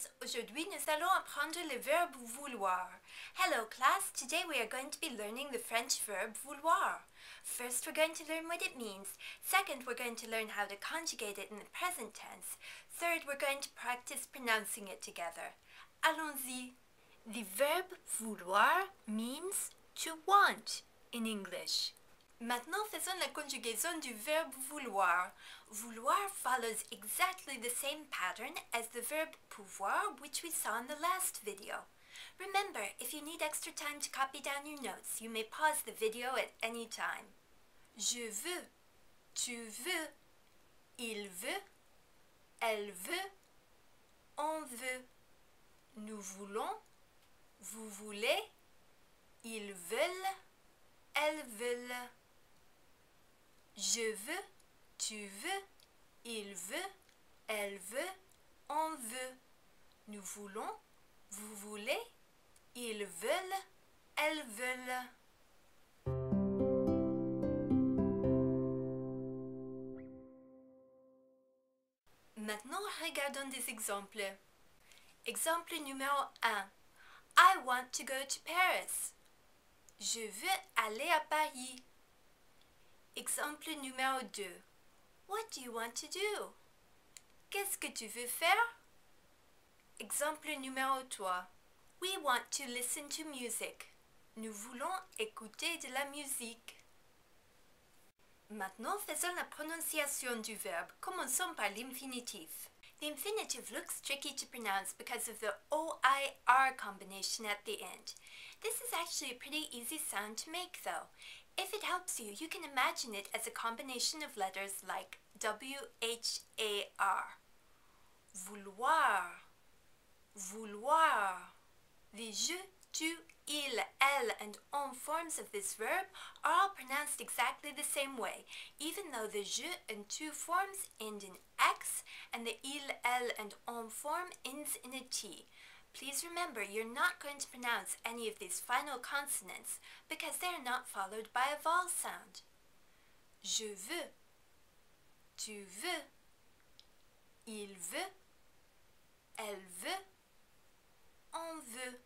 class. Aujourd'hui, nous allons apprendre le verbe vouloir. Hello class, today we are going to be learning the French verb vouloir. First, we're going to learn what it means. Second, we're going to learn how to conjugate it in the present tense. Third, we're going to practice pronouncing it together. Allons-y. The verb vouloir means to want in English. Maintenant, faisons la conjugaison du verbe vouloir. Vouloir follows exactly the same pattern as the verb pouvoir, which we saw in the last video. Remember, if you need extra time to copy down your notes, you may pause the video at any time. Je veux, tu veux, il veut, elle veut, on veut, nous voulons, vous voulez, ils veulent, elles veulent. Je veux, tu veux, il veut, elle veut, on veut. Nous voulons, vous voulez, ils veulent, elles veulent. Maintenant, regardons des exemples. Exemple numéro 1. I want to go to Paris. Je veux aller à Paris. Exemple numéro 2. What do you want to do? Qu'est-ce que tu veux faire? Exemple numéro 3. We want to listen to music. Nous voulons écouter de la musique. Maintenant, faisons la prononciation du verbe. Commençons par l'infinitif. The infinitive looks tricky to pronounce because of the O-I-R combination at the end. This is actually a pretty easy sound to make though. If it helps you, you can imagine it as a combination of letters like W-H-A-R. Vouloir, vouloir. The je, tu, il, elle, and on forms of this verb are all pronounced exactly the same way, even though the je and tu forms end in X and the il, elle, and on form ends in a T. Please remember, you're not going to pronounce any of these final consonants because they are not followed by a vowel sound. Je veux, tu veux, il veut, elle veut, on veut.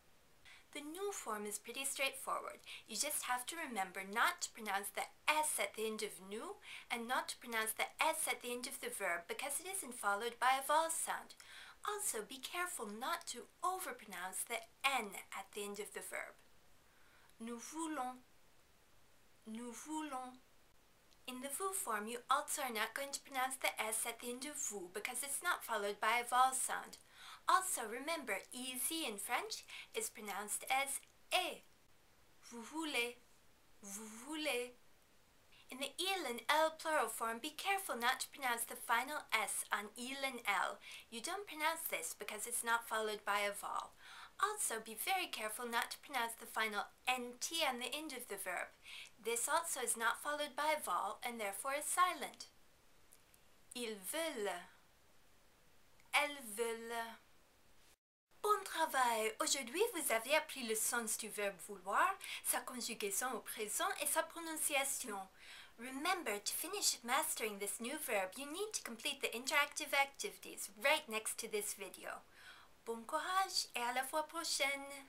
The new form is pretty straightforward. You just have to remember not to pronounce the S at the end of nu and not to pronounce the S at the end of the verb because it isn't followed by a vowel sound. Also, be careful not to overpronounce the N at the end of the verb. Nous voulons, nous voulons. In the vous form, you also are not going to pronounce the S at the end of vous because it's not followed by a vowel sound. Also, remember, easy in French is pronounced as et. Vous voulez, vous voulez. In the il and elle plural form, be careful not to pronounce the final S on il and elle. You don't pronounce this because it's not followed by a vowel. Also, be very careful not to pronounce the final nt on the end of the verb. This also is not followed by a vowel and therefore is silent. Ils veulent. Elles veulent. Bon travail! Aujourd'hui, vous avez appris le sens du verbe vouloir, sa conjugaison au présent et sa prononciation. Remember, to finish mastering this new verb, you need to complete the interactive activities right next to this video. Bon courage et à la fois prochaine!